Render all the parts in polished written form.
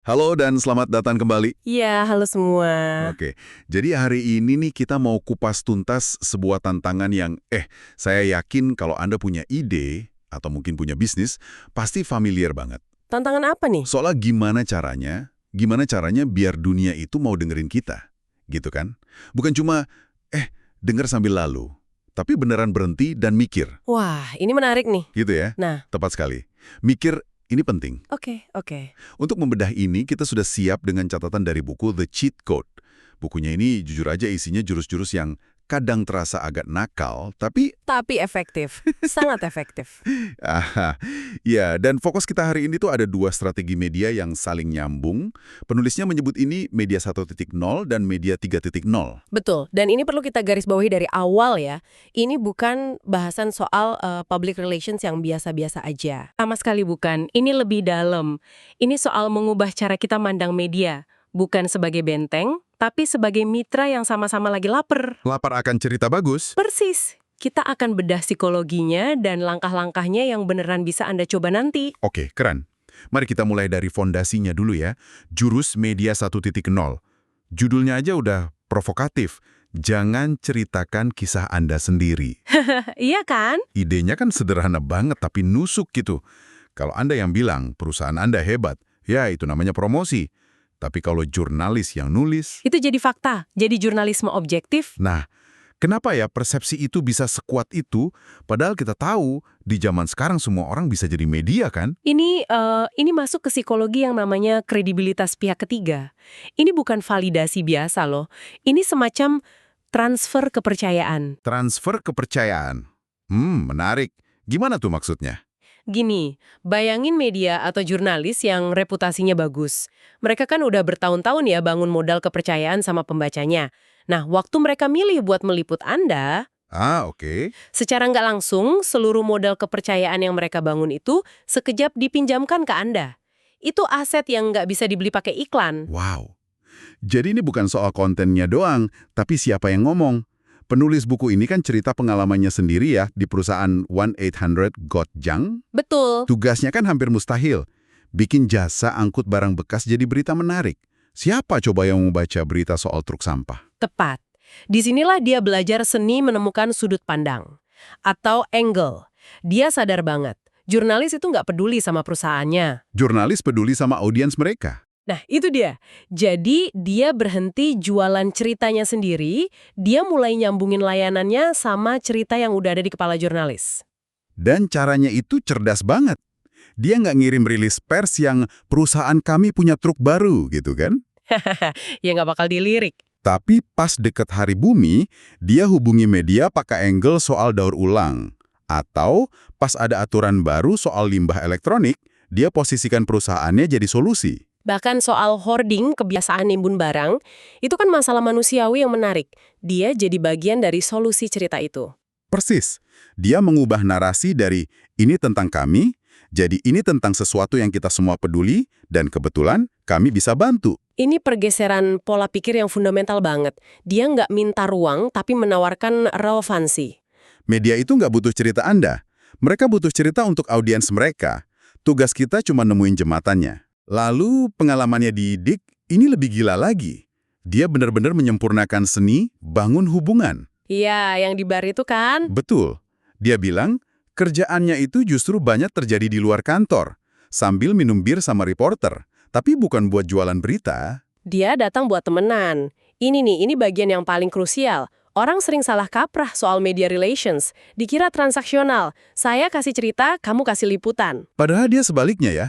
Halo dan selamat datang kembali. Iya, halo semua. Oke, jadi hari ini nih kita mau kupas tuntas sebuah tantangan yang, saya yakin kalau Anda punya ide atau mungkin punya bisnis, pasti familiar banget. Tantangan apa nih? Soalnya gimana caranya biar dunia itu mau dengerin kita, gitu kan? Bukan cuma, denger sambil lalu, tapi beneran berhenti dan mikir, Wah, ini menarik nih. gitu ya? Nah, Tepat sekali. Mikir ini penting. oke. Untuk membedah ini, kita sudah siap dengan catatan dari buku The Cheat Code. Bukunya ini jujur aja isinya jurus-jurus yang kadang terasa agak nakal, tapi Tapi efektif, sangat efektif. aha, ya, dan fokus kita hari ini tuh ada dua strategi media yang saling nyambung. Penulisnya menyebut ini media 1.0 dan media 3.0. Betul, dan ini perlu kita garis bawahi dari awal ya. Ini bukan bahasan soal public relations yang biasa-biasa aja. Sama sekali bukan, ini lebih dalam. Ini soal mengubah cara kita mandang media. Bukan sebagai benteng, tapi sebagai mitra yang sama-sama lagi lapar. Lapar akan cerita bagus? Persis. Kita akan bedah psikologinya dan langkah-langkahnya yang beneran bisa Anda coba nanti. Oke, keren. Mari kita mulai dari fondasinya dulu ya. Jurus media 1.0. Judulnya aja udah provokatif. Jangan ceritakan kisah Anda sendiri. Iya kan? Idenya kan sederhana banget tapi nusuk gitu. Kalau Anda yang bilang perusahaan Anda hebat, ya itu namanya promosi. Tapi kalau jurnalis yang nulis, Itu jadi fakta, jadi jurnalisme objektif. nah, kenapa ya persepsi itu bisa sekuat itu? Padahal kita tahu di zaman sekarang semua orang bisa jadi media kan? Ini masuk ke psikologi yang namanya kredibilitas pihak ketiga. Ini bukan validasi biasa loh. Ini semacam transfer kepercayaan. Transfer kepercayaan. Menarik. Gimana tuh maksudnya? Gini, bayangin media atau jurnalis yang reputasinya bagus. Mereka kan udah bertahun-tahun ya bangun modal kepercayaan sama pembacanya. Nah, waktu mereka milih buat meliput Anda, Oke. secara nggak langsung, seluruh modal kepercayaan yang mereka bangun itu sekejap dipinjamkan ke Anda. Itu aset yang nggak bisa dibeli pakai iklan. Wow. Jadi ini bukan soal kontennya doang, tapi siapa yang ngomong. Penulis buku ini kan cerita pengalamannya sendiri ya di perusahaan 1-800 Got Junk. Betul. Tugasnya kan hampir mustahil. Bikin jasa angkut barang bekas jadi berita menarik. Siapa coba yang mau baca berita soal truk sampah? Tepat. Disinilah dia belajar seni menemukan sudut pandang. Atau angle. Dia sadar banget. Jurnalis itu nggak peduli sama perusahaannya. Jurnalis peduli sama audiens mereka. Nah, itu dia. Jadi, dia berhenti jualan ceritanya sendiri, dia mulai nyambungin layanannya sama cerita yang udah ada di kepala jurnalis. Dan caranya itu cerdas banget. Dia nggak ngirim rilis pers yang perusahaan kami punya truk baru gitu kan? Ya nggak bakal dilirik. Tapi pas deket Hari Bumi, dia hubungi media pakai angle soal daur ulang. Atau pas ada aturan baru soal limbah elektronik, dia posisikan perusahaannya jadi solusi. Bahkan soal hoarding, kebiasaan nimbun barang, itu kan masalah manusiawi yang menarik. Dia jadi bagian dari solusi cerita itu. Persis, dia mengubah narasi dari ini tentang kami, jadi ini tentang sesuatu yang kita semua peduli, dan kebetulan kami bisa bantu. Ini pergeseran pola pikir yang fundamental banget. Dia nggak minta ruang, tapi menawarkan relevansi. Media itu nggak butuh cerita Anda. Mereka butuh cerita untuk audiens mereka. Tugas kita cuma nemuin jematannya. Lalu pengalamannya di Dick ini lebih gila lagi. Dia benar-benar menyempurnakan seni, bangun hubungan. Iya, yang di bar itu kan? Betul. Dia bilang, kerjaannya itu justru banyak terjadi di luar kantor, sambil minum bir sama reporter. Tapi bukan buat jualan berita. Dia datang buat temenan. Ini bagian yang paling krusial. Orang sering salah kaprah soal media relations. Dikira transaksional. Saya kasih cerita, kamu kasih liputan. Padahal dia sebaliknya ya.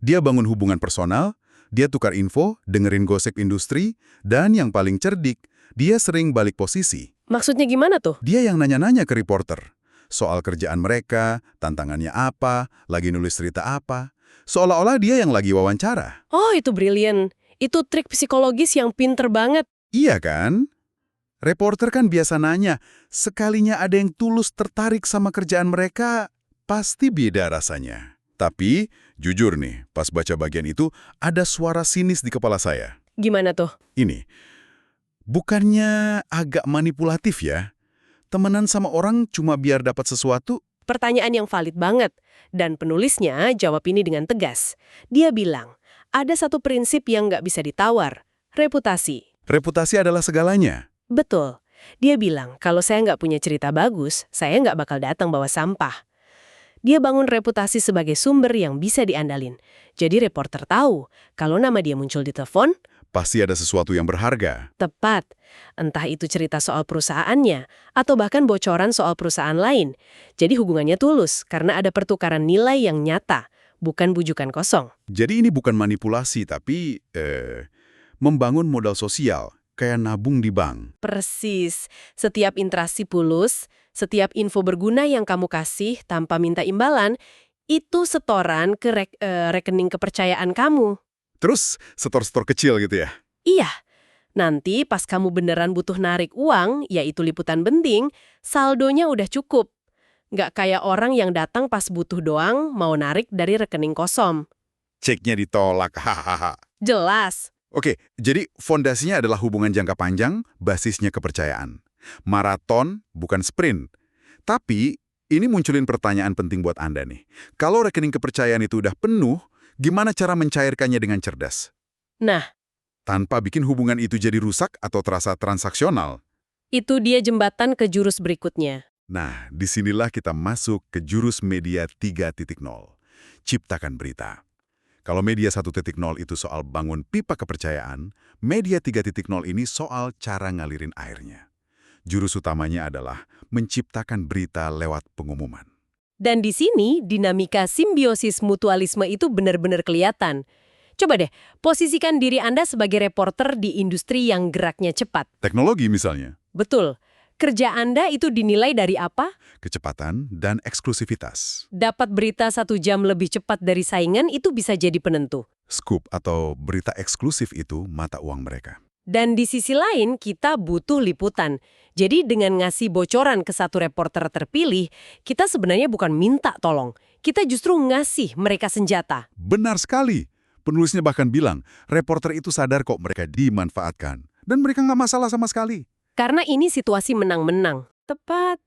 Dia bangun hubungan personal, dia tukar info, dengerin gosip industri, dan yang paling cerdik, dia sering balik posisi. Maksudnya gimana tuh? Dia yang nanya-nanya ke reporter. Soal kerjaan mereka, tantangannya apa, lagi nulis cerita apa. Seolah-olah dia yang lagi wawancara. Oh, itu brilian. Itu trik psikologis yang pinter banget. Iya kan? Reporter kan biasa nanya, sekalinya ada yang tulus tertarik sama kerjaan mereka, pasti beda rasanya. Tapi, jujur nih, pas baca bagian itu, ada suara sinis di kepala saya. Gimana tuh? Ini, bukannya agak manipulatif ya? Temenan sama orang cuma biar dapat sesuatu? Pertanyaan yang valid banget. Dan penulisnya jawab ini dengan tegas. Dia bilang, Ada satu prinsip yang nggak bisa ditawar, reputasi. Reputasi adalah segalanya. Betul. Dia bilang, kalau saya nggak punya cerita bagus, saya nggak bakal datang bawa sampah. Dia bangun reputasi sebagai sumber yang bisa diandalin. Jadi reporter tahu, kalau nama dia muncul di telepon, Pasti ada sesuatu yang berharga. tepat. Entah itu cerita soal perusahaannya, atau bahkan bocoran soal perusahaan lain. Jadi hubungannya tulus, karena ada pertukaran nilai yang nyata, bukan bujukan kosong. Jadi ini bukan manipulasi, tapi membangun modal sosial, kayak nabung di bank. Persis. Setiap interaksi pulus, setiap info berguna yang kamu kasih tanpa minta imbalan, itu setoran ke rekening kepercayaan kamu. Terus setor-setor kecil gitu ya. Iya. Nanti pas kamu beneran butuh narik uang, yaitu liputan penting, saldonya udah cukup. Nggak kayak orang yang datang pas butuh doang, mau narik dari rekening kosong. Ceknya ditolak, hahaha. Jelas. Oke, jadi fondasinya adalah hubungan jangka panjang, basisnya kepercayaan. Maraton, bukan sprint. Tapi, ini munculin pertanyaan penting buat Anda nih. Kalau rekening kepercayaan itu udah penuh, gimana cara mencairkannya dengan cerdas? Nah, Tanpa bikin hubungan itu jadi rusak atau terasa transaksional. itu dia jembatan ke jurus berikutnya. Nah, disinilah kita masuk ke jurus media 3.0. Ciptakan berita. Kalau media 1.0 itu soal bangun pipa kepercayaan, media 3.0 ini soal cara ngalirin airnya. Jurus utamanya adalah menciptakan berita lewat pengumuman. Dan di sini, dinamika simbiosis mutualisme itu benar-benar kelihatan. Coba deh, posisikan diri Anda sebagai reporter di industri yang geraknya cepat. Teknologi misalnya, Betul. Kerja Anda itu dinilai dari apa? kecepatan dan eksklusivitas. Dapat berita 1 jam lebih cepat dari saingan itu bisa jadi penentu. Scoop atau berita eksklusif itu mata uang mereka. Dan di sisi lain, kita butuh liputan. Jadi dengan ngasih bocoran ke satu reporter terpilih, kita sebenarnya bukan minta tolong. Kita justru ngasih mereka senjata. Benar sekali. Penulisnya bahkan bilang, reporter itu sadar kok mereka dimanfaatkan. Dan mereka nggak masalah sama sekali. Karena ini situasi menang-menang. Tepat.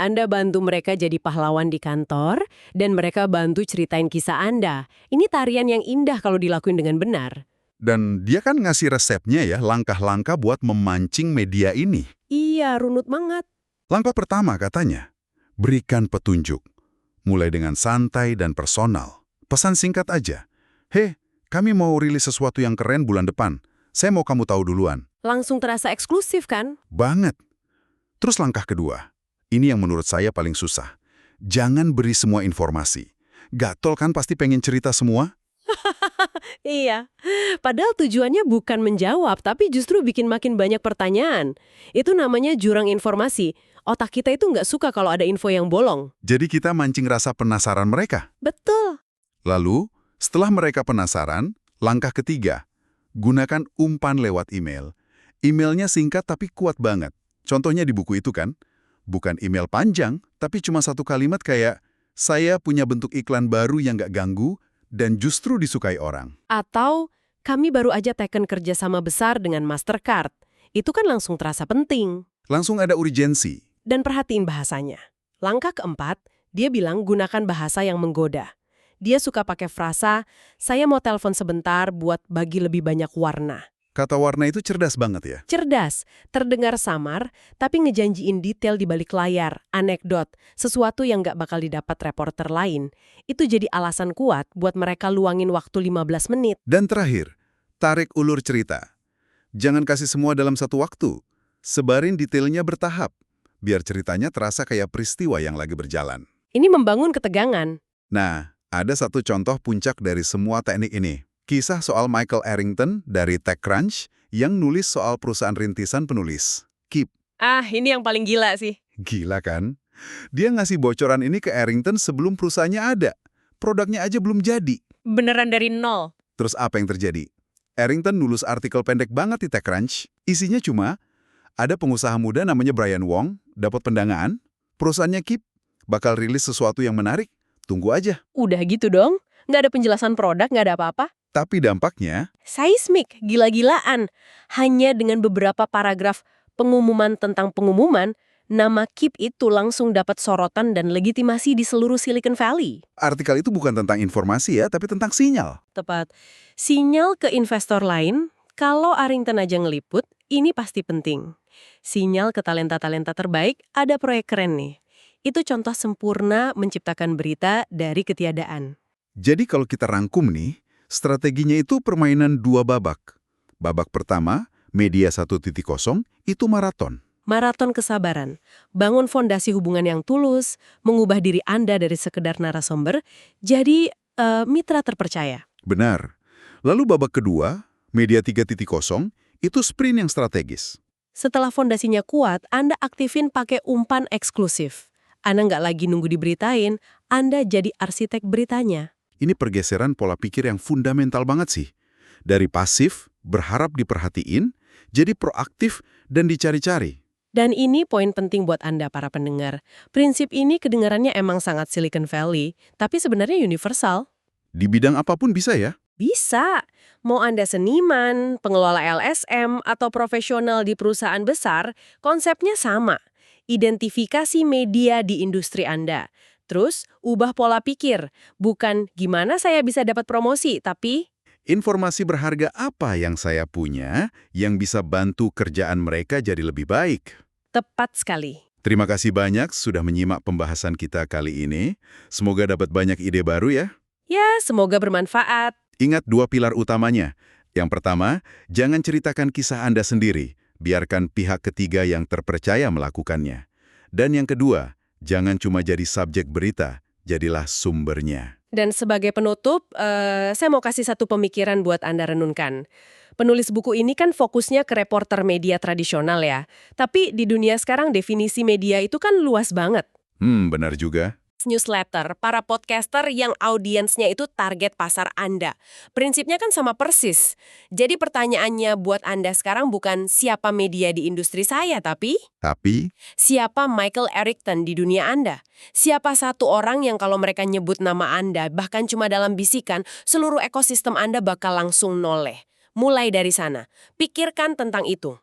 Anda bantu mereka jadi pahlawan di kantor, dan mereka bantu ceritain kisah Anda. Ini tarian yang indah kalau dilakuin dengan benar. Dan dia kan ngasih resepnya ya, langkah-langkah buat memancing media ini. Iya, runut banget. Langkah pertama katanya, berikan petunjuk. Mulai dengan santai dan personal. Pesan singkat aja. Hei, kami mau rilis sesuatu yang keren bulan depan. Saya mau kamu tahu duluan. Langsung terasa eksklusif kan? Banget. Terus langkah kedua. Ini yang menurut saya paling susah. Jangan beri semua informasi. Gatel kan pasti pengen cerita semua? Iya. Padahal tujuannya bukan menjawab, tapi justru bikin makin banyak pertanyaan. Itu namanya jurang informasi. Otak kita itu nggak suka kalau ada info yang bolong. Jadi kita mancing rasa penasaran mereka. Betul. Lalu, setelah mereka penasaran, langkah ketiga. Gunakan umpan lewat email. Emailnya singkat tapi kuat banget. Contohnya di buku itu kan. Bukan email panjang, tapi cuma satu kalimat kayak, saya punya bentuk iklan baru yang nggak ganggu, dan justru disukai orang. Atau, kami baru aja teken kerjasama besar dengan Mastercard. Itu kan langsung terasa penting. Langsung ada urgensi. Dan perhatiin bahasanya. Langkah keempat, dia bilang gunakan bahasa yang menggoda. Dia suka pakai frasa, saya mau telepon sebentar buat bagi lebih banyak warna. Kata warna itu cerdas banget ya. Cerdas, terdengar samar, tapi ngejanjiin detail di balik layar, anekdot, sesuatu yang nggak bakal didapat reporter lain. Itu jadi alasan kuat buat mereka luangin waktu 15 menit. Dan terakhir, tarik ulur cerita. Jangan kasih semua dalam satu waktu. Sebarin detailnya bertahap, biar ceritanya terasa kayak peristiwa yang lagi berjalan. Ini membangun ketegangan. Nah, ada satu contoh puncak dari semua teknik ini. Kisah soal Michael Arrington dari TechCrunch yang nulis soal perusahaan rintisan penulis, Keep. Ah, ini yang paling gila sih. Gila kan? Dia ngasih bocoran ini ke Arrington sebelum perusahaannya ada. Produknya aja belum jadi. Beneran dari nol. Terus apa yang terjadi? Arrington nulis artikel pendek banget di TechCrunch. Isinya cuma, ada pengusaha muda namanya Brian Wong, dapat pendanaan, perusahaannya Keep, bakal rilis sesuatu yang menarik. Tunggu aja. Udah gitu dong. Nggak ada penjelasan produk, nggak ada apa-apa. Tapi dampaknya, Seismik, gila-gilaan. Hanya dengan beberapa paragraf pengumuman tentang pengumuman, nama Kip itu langsung dapat sorotan dan legitimasi di seluruh Silicon Valley. Artikel itu bukan tentang informasi ya, tapi tentang sinyal. Tepat. Sinyal ke investor lain, kalau Arrington aja ngeliput, ini pasti penting. Sinyal ke talenta-talenta terbaik, ada proyek keren nih. Itu contoh sempurna menciptakan berita dari ketiadaan. Jadi kalau kita rangkum nih, strateginya itu permainan dua babak. Babak pertama, media 1.0, itu maraton. Maraton kesabaran, bangun fondasi hubungan yang tulus, mengubah diri Anda dari sekedar narasumber, jadi mitra terpercaya. Benar. Lalu babak kedua, media 3.0, itu sprint yang strategis. Setelah fondasinya kuat, Anda aktifin pakai umpan eksklusif. Anda nggak lagi nunggu diberitain, Anda jadi arsitek beritanya. Ini pergeseran pola pikir yang fundamental banget sih. Dari pasif, berharap diperhatiin, jadi proaktif dan dicari-cari. Dan ini poin penting buat Anda para pendengar. Prinsip ini kedengarannya emang sangat Silicon Valley, tapi sebenarnya universal. Di bidang apapun bisa ya? Bisa. Mau Anda seniman, pengelola LSM, atau profesional di perusahaan besar, konsepnya sama. Identifikasi media di industri Anda. Terus, ubah pola pikir. Bukan gimana saya bisa dapat promosi, tapi Informasi berharga apa yang saya punya yang bisa bantu kerjaan mereka jadi lebih baik? tepat sekali. Terima kasih banyak sudah menyimak pembahasan kita kali ini. Semoga dapat banyak ide baru ya. Ya, semoga bermanfaat. Ingat dua pilar utamanya. Yang pertama, jangan ceritakan kisah Anda sendiri. Biarkan pihak ketiga yang terpercaya melakukannya. Dan yang kedua, jangan cuma jadi subjek berita, jadilah sumbernya. Dan sebagai penutup, saya mau kasih satu pemikiran buat Anda renungkan. Penulis buku ini kan fokusnya ke reporter media tradisional ya. Tapi di dunia sekarang definisi media itu kan luas banget. Benar juga. Newsletter, para podcaster yang audiensnya itu target pasar Anda. Prinsipnya kan sama persis. Jadi pertanyaannya buat Anda sekarang bukan siapa media di industri saya, tapi Tapi, siapa Michael Erickton di dunia Anda? Siapa satu orang yang kalau mereka nyebut nama Anda, bahkan cuma dalam bisikan, seluruh ekosistem Anda bakal langsung noleh. Mulai dari sana, pikirkan tentang itu.